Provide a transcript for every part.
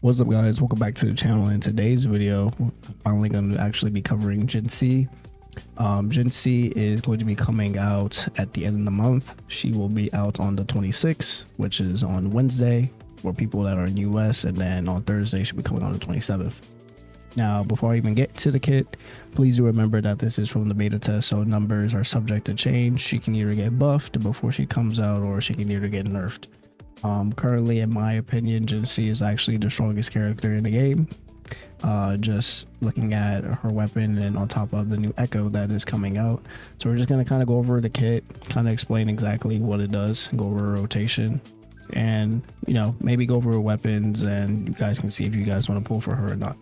What's up, guys? Welcome back to the channel. In today's video, I'm finally going to actually be covering Jinhsí. Jinhsí is going to be coming out at the end of the month. She will be out on the 26th, which is on Wednesday for people that are in US, and then on Thursday she'll be coming on the 27th. Now, before I even get to the kit, please do remember that this is from the beta test, so numbers are subject to change. She can either get buffed before she comes out, or she can either get nerfed. Currently, in my opinion, Jinhsí is actually the strongest character in the game. Just looking at her weapon and on top of the new Echo that is coming out. So we're just going to kind of go over the kit, kind of explain exactly what it does, go over rotation, and, you know, maybe go over weapons, and you guys can see if you guys want to pull for her or not.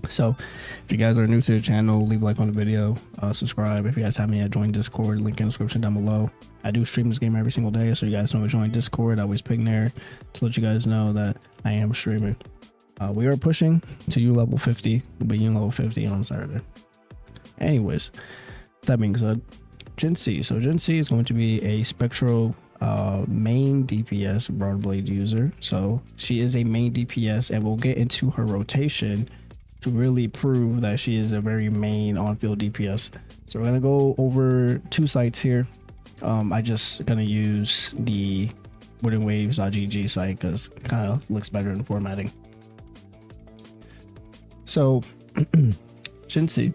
So if you guys are new to the channel, leave a like on the video, subscribe. If you guys haven't yet, join Discord, link in the description down below. I do stream this game every single day, so you guys know to join Discord. I always ping there to let you guys know that I am streaming. We are pushing to U level 50. We'll be U level 50 on Saturday. Anyways, that being said, Jinhsí. So Jinhsí is going to be a spectral main DPS broad blade user. So she is a main DPS, and we'll get into her rotation to really prove that she is a very main on-field DPS. So we're gonna go over two sites here. I just gonna use the Wuthering Waves.gg site because it kind of looks better in formatting. So Jinhsí.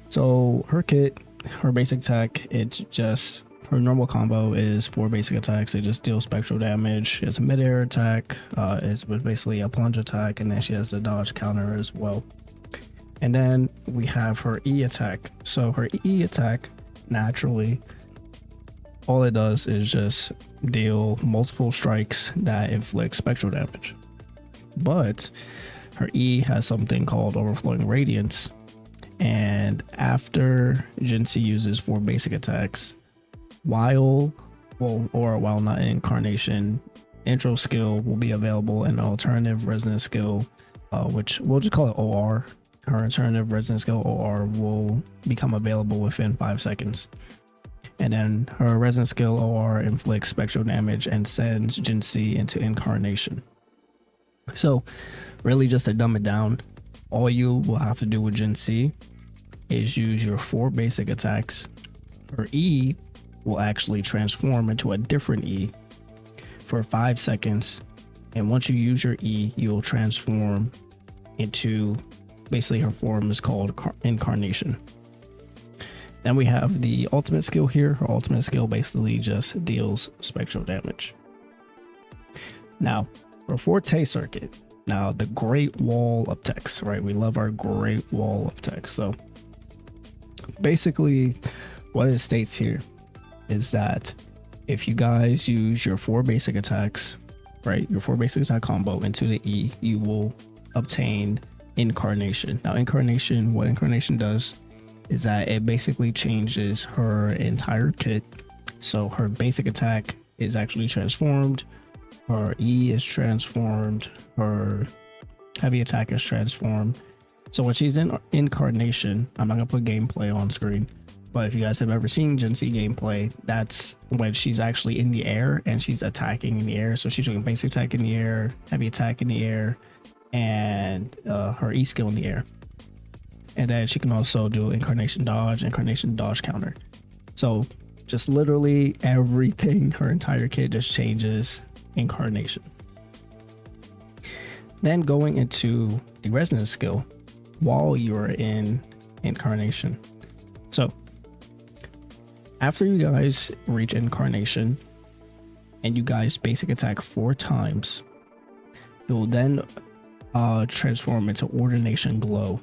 So her kit, her basic attack, it's just her normal combo is 4 basic attacks. It just deals spectral damage. It's a mid-air attack. It's basically a plunge attack, and then she has the dodge counter as well. And then we have her E attack. So her E attack, naturally, all it does is just deal multiple strikes that inflict spectral damage. But her E has something called Overflowing Radiance, and after Jinhsí uses 4 basic attacks, while not in incarnation, intro skill will be available, and an alternative resonance skill, which we'll just call it OR. Her alternative resonance skill OR will become available within 5 seconds. And then her resonance skill OR inflicts spectral damage and sends Jinhsí into incarnation. So really, just to dumb it down, all you will have to do with Jinhsí is use your 4 basic attacks. Her E will actually transform into a different E for 5 seconds, and once you use your E, you'll transform into, basically her form is called incarnation. Then we have the ultimate skill here. Her ultimate skill basically just deals spectral damage. Now for Forte circuit, now the Great Wall of Text, right? We love our Great Wall of Text. So basically what it states here is that if you guys use your 4 basic attacks, right, your 4 basic attack combo into the E, you will obtain incarnation. Now incarnation, what incarnation does is that it basically changes her entire kit. So her basic attack is actually transformed, her E is transformed, her heavy attack is transformed. So when she's in incarnation, I'm not gonna put gameplay on screen, but if you guys have ever seen Jinhsí gameplay, that's when she's actually in the air and she's attacking in the air. So she's doing basic attack in the air, heavy attack in the air, and her E skill in the air. And then she can also do incarnation dodge counter. So just literally everything, her entire kit just changes incarnation. Then going into the resonance skill while you're in incarnation. So after you guys reach incarnation and you guys basic attack 4 times, you'll then transform into ordination glow,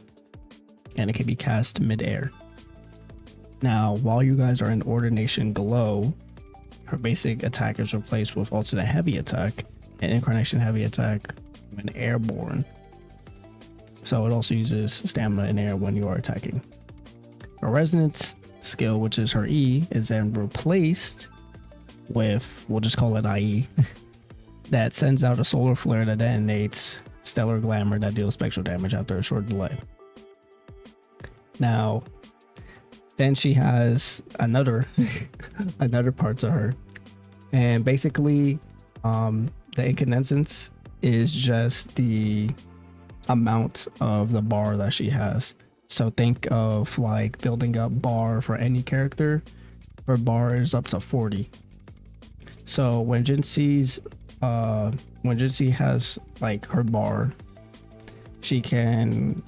and it can be cast mid-air. Now while you guys are in ordination glow, her basic attack is replaced with alternate heavy attack and incarnation heavy attack when airborne. So it also uses stamina in air when you are attacking. Her resonance skill, which is her E, is then replaced with, we'll just call it IE, that sends out a solar flare that detonates stellar glamour that deals spectral damage after a short delay. Now then she has another another part to her, and basically the incandescence is just the amount of the bar that she has. So think of like building up bar for any character. Her bar is up to 40. So when Jinhsí has like her bar, she can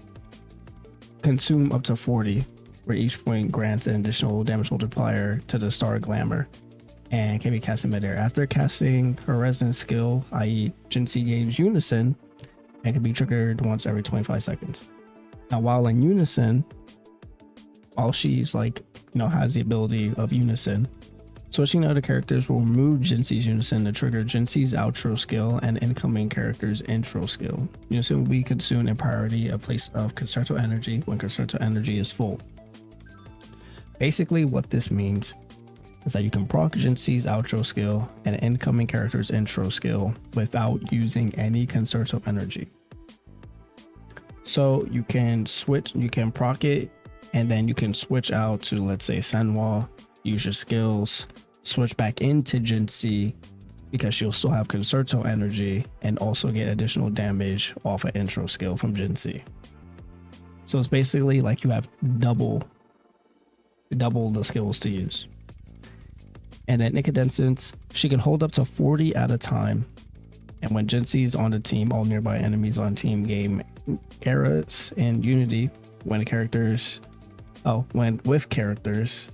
consume up to 40, where each point grants an additional damage multiplier to the star glamour and can be cast in midair. After casting her resonance skill, i.e. Jinhsí gains unison and can be triggered once every 25 seconds. Now while in unison, while she's like, has the ability of unison, switching to other characters will remove Jinhsí's unison to trigger Jinhsí's outro skill and incoming character's intro skill. Unison will be consumed in priority, a place of concerto energy when concerto energy is full. Basically what this means is that you can proc Jinhsí's outro skill and incoming character's intro skill without using any concerto energy. So you can proc it, and then you can switch out to, let's say, Senwa, use your skills, switch back into Jinhsí because she'll still have concerto energy and also get additional damage off an intro skill from Jinhsí. So it's basically like you have double the skills to use. And then incandescence, she can hold up to 40 at a time. And when Jinhsí is on the team, all nearby enemies on team gain eras and unity. When with characters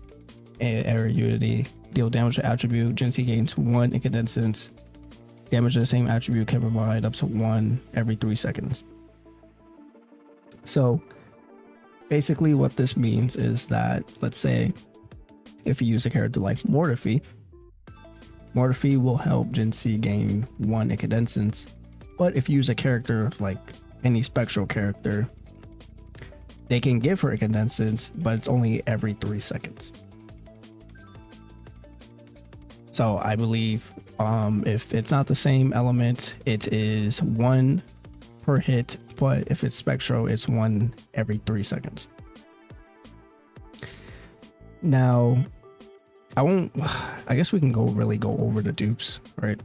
era unity, deal damage to attribute, Jinhsí gains 1 incandescence. Damage to the same attribute can provide up to 1 every 3 seconds. So basically what this means is that, let's say if you use a character like Mortefi will help Jinhsí gain 1 incandescence. But if you use a character like any spectral character, they can give her incandescence, but it's only every 3 seconds. So I believe if it's not the same element, it is 1 per hit, but if it's spectral, it's 1 every 3 seconds. Now, I guess we can go over the dupes, right?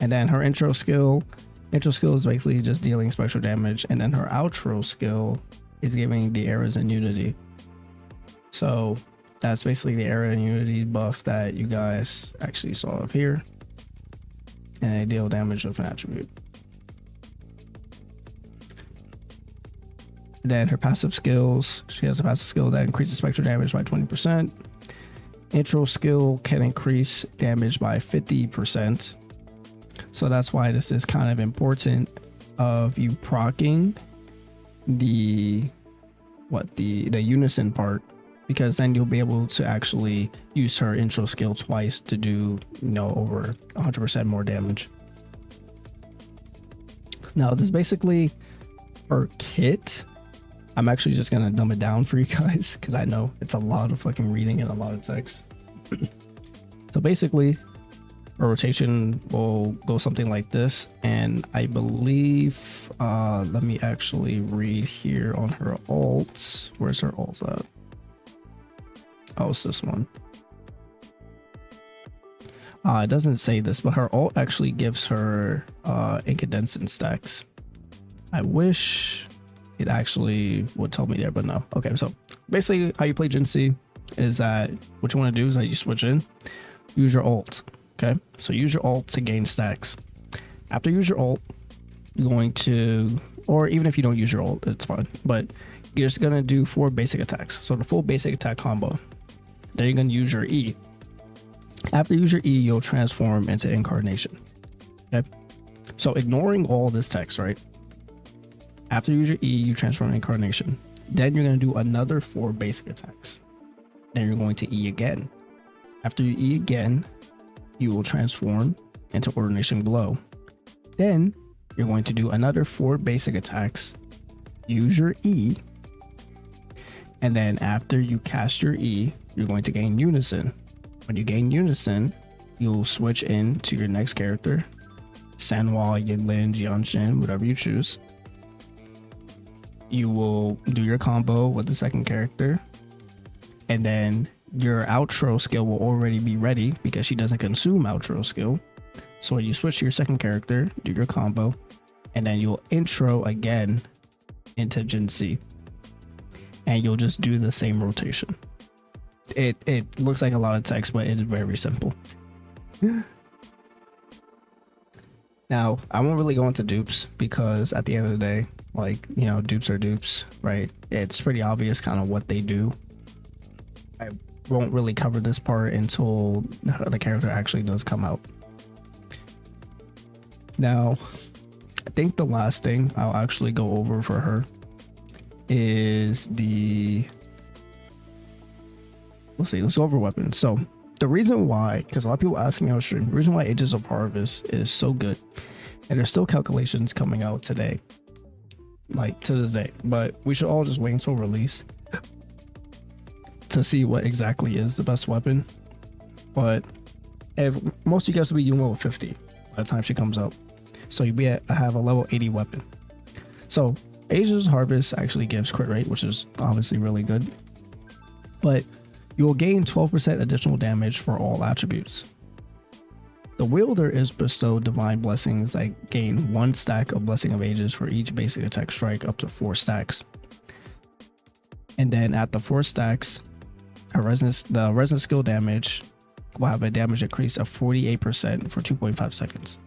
And then her intro skill is basically just dealing spectral damage, and then her outro skill is giving the eras and unity. So that's basically the era and unity buff that you guys actually saw up here, and they deal damage with an attribute. Then her passive skills, she has a passive skill that increases spectral damage by 20%. Intro skill can increase damage by 50%. So that's why this is kind of important of you proccing the unison part, because then you'll be able to actually use her intro skill twice to do over 100% more damage. Now this is basically her kit. I'm actually just gonna dumb it down for you guys because I know it's a lot of fucking reading and a lot of text. So basically her rotation will go something like this, and I believe let me actually read here on her alts. Where's her alts at? Oh, it's this one. It doesn't say this, but her alt actually gives her incandescent stacks. I wish it actually would tell me there, but no. Okay, so basically how you play Jinhsí is that what you want to do is that you switch in, use your ult. Okay, so use your ult to gain stacks. After you use your ult, you're going to, or even if you don't use your ult, it's fine, but you're just gonna do 4 basic attacks. So the full basic attack combo. Then you're gonna use your E. After you use your E, you'll transform into incarnation. Okay, so ignoring all this text, right? After you use your E, you transform incarnation. Then you're going to do another 4 basic attacks. Then you're going to E again. After you E again, you will transform into ordination glow. Then you're going to do another 4 basic attacks, use your E, and then after you cast your E, you're going to gain unison. When you gain unison, you'll switch into your next character, Sanhua, Yinlin, Jianshin, whatever you choose. You will do your combo with the second character, and then your outro skill will already be ready because she doesn't consume outro skill. So when you switch to your second character, do your combo, and then you'll intro again into Jinhsí, and you'll just do the same rotation. It looks like a lot of text, but it is very simple. Now, I won't really go into dupes because at the end of the day, like, you know, dupes are dupes, right? It's pretty obvious kind of what they do. I won't really cover this part until the character actually does come out. Now, I think the last thing I'll actually go over for her is the... Let's go over weapons. So the reason why, because a lot of people ask me on stream, the reason why Ages of Harvest is so good, and there's still calculations coming out today, like to this day, but we should all just wait until release to see what exactly is the best weapon. But if most of you guys will be level 50 by the time she comes out, so you'll be have a level 80 weapon. So Ages of Harvest actually gives crit rate, which is obviously really good, but you will gain 12% additional damage for all attributes. The wielder is bestowed divine blessings that gain 1 stack of Blessing of Ages for each basic attack strike up to 4 stacks. And then at the 4 stacks, the resonant skill damage will have a damage increase of 48% for 2.5 seconds.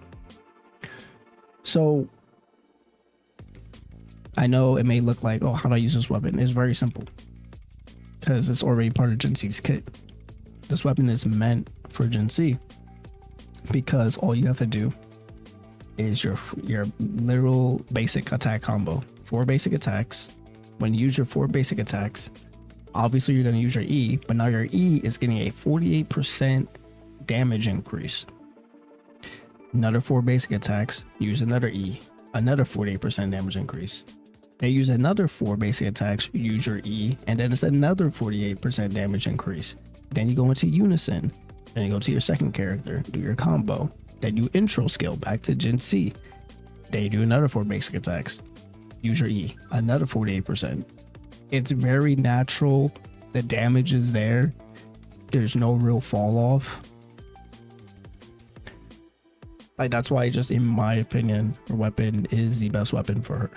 So I know it may look like, oh, how do I use this weapon? It's very simple, because it's already part of Jinhsí's kit. This weapon is meant for Jinhsí because all you have to do is your literal basic attack combo. 4 basic attacks. When you use your 4 basic attacks, obviously you're going to use your E, but now your E is getting a 48% damage increase. Another 4 basic attacks, use another E, another 48% damage increase. They use another 4 basic attacks, use your E, and then it's another 48% damage increase. Then you go into unison, then you go to your second character, do your combo, then you intro skill back to Jinhsí. Then you do another 4 basic attacks, use your E, another 48%. It's very natural, the damage is there, there's no real fall off. Like, that's why, just in my opinion, her weapon is the best weapon for her.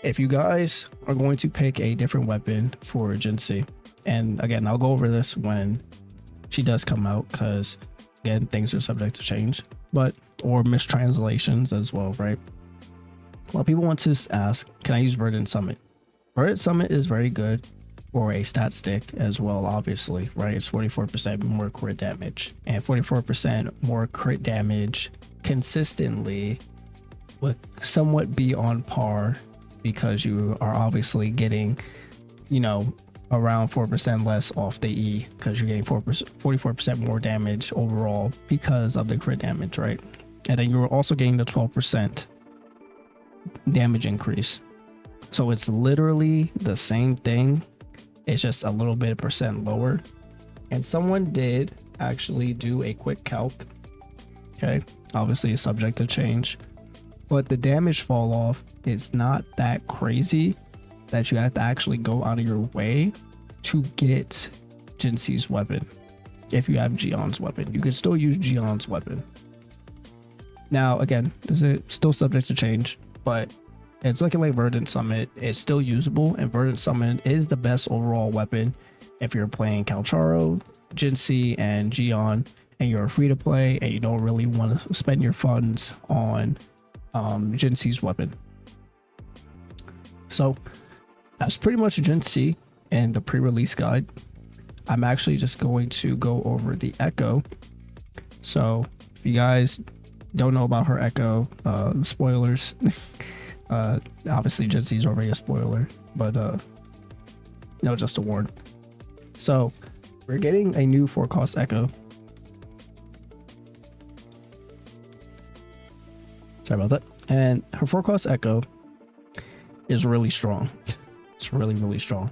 If you guys are going to pick a different weapon for Jinhsí, and again, I'll go over this when she does come out, because again, things are subject to change, or mistranslations as well, right? A lot of people want to ask, can I use Verdant Summit? Verdant Summit is very good for a stat stick as well, obviously, right? It's 44% more crit damage, and 44% more crit damage consistently would somewhat be on par, because you are obviously getting, you know, around 4% less off the E, because you're getting 44% more damage overall because of the crit damage, right? And then you're also getting the 12% damage increase. So it's literally the same thing, it's just a little bit percent lower. And someone did actually do a quick calc, okay, obviously it's subject to change, but the damage fall off is not that crazy that you have to actually go out of your way to get Jinhsí's weapon. If you have Gion's weapon, you can still use Gion's weapon. Now again, this is still subject to change, but it's looking like Verdant Summit is still usable, and Verdant Summit is the best overall weapon if you're playing Calcharo, Jinhsí, and Gion, and you're free to play and you don't really want to spend your funds on Jinhsí's weapon. So that's pretty much Jinhsí and the pre-release guide. I'm actually just going to go over the Echo. So if you guys don't know about her Echo, spoilers. Obviously Jinhsí is already a spoiler, but no, just a warn. So we're getting a new 4-cost Echo. Sorry about that. And her 4-cost Echo is really strong. It's really strong.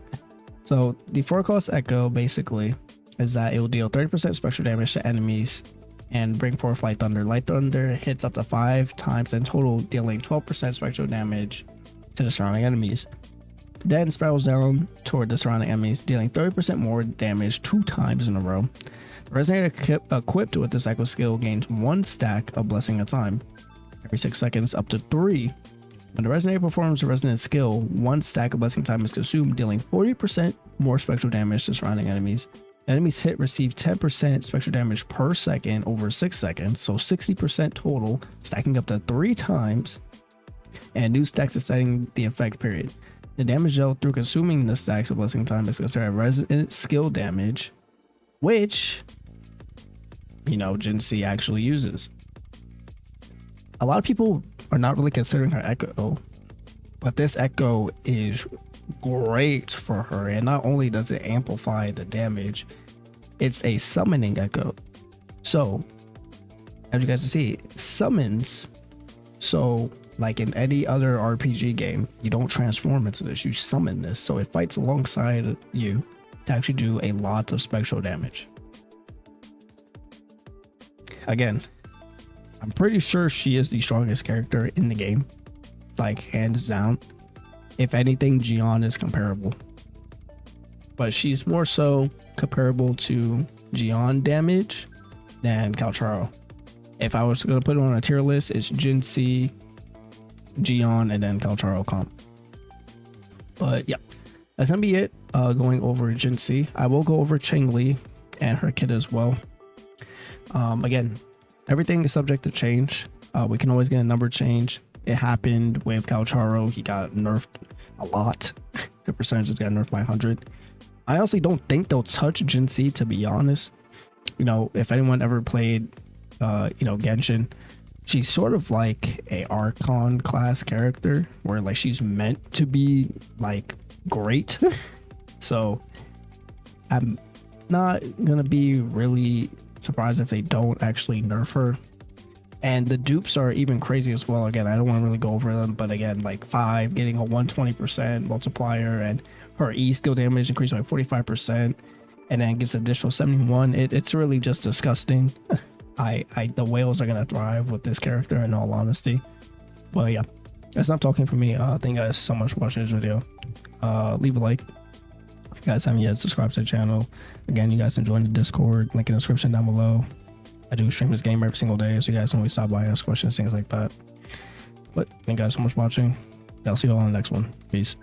So the 4-cost Echo basically is that it will deal 30% spectral damage to enemies and bring forth Light Thunder. Light Thunder hits up to 5 times in total, dealing 12% spectral damage to the surrounding enemies. Then spirals down toward the surrounding enemies, dealing 30% more damage 2 times in a row. Resonator equipped with this echo skill gains 1 stack of blessing at a time, every 6 seconds up to 3. When the Resonator performs a resonant skill, 1 stack of blessing time is consumed, dealing 40% more spectral damage to surrounding enemies. Enemies hit receive 10% spectral damage per second over 6 seconds, so 60% total, stacking up to 3 times, and new stacks extending the effect period. The damage dealt through consuming the stacks of blessing time is considered resonant skill damage, which, Jinhsí actually uses. A lot of people are not really considering her echo, but this echo is great for her, and not only does it amplify the damage, it's a summoning echo. So as you guys can see, summons, so like in any other RPG game, you don't transform into this, you summon this, so it fights alongside you to actually do a lot of spectral damage. Again, I'm pretty sure she is the strongest character in the game, like hands down. If anything, Jian is comparable, but she's more so comparable to Jian damage than Calcharo. If I was going to put it on a tier list, it's Jinhsí, Jian, and then Calcharo comp. But yeah, that's gonna be it. Going over Jinhsí. I will go over Cheng-Li and her kit as well. Again, everything is subject to change. We can always get a number change. It happened with Calcharo. He got nerfed a lot. The percentages got nerfed by 100. I honestly don't think they'll touch Jinhsí, to be honest. If anyone ever played Genshin, she's sort of like a Archon class character where like she's meant to be like great. So I'm not gonna be really surprised if they don't actually nerf her. And the dupes are even crazy as well. Again, I don't want to really go over them, but again, like 5 getting a 120% multiplier, and her E skill damage increased by 45%, and then gets additional 71. It's really just disgusting. The whales are gonna thrive with this character, in all honesty. But yeah, that's enough talking for me. Thank you guys so much for watching this video. Leave a like if you guys haven't yet. Subscribe to the channel. Again, you guys can join the Discord, link in the description down below. I do stream this game every single day, so you guys can always stop by, ask questions, things like that. But thank you guys so much for watching. I'll see you all on the next one. Peace.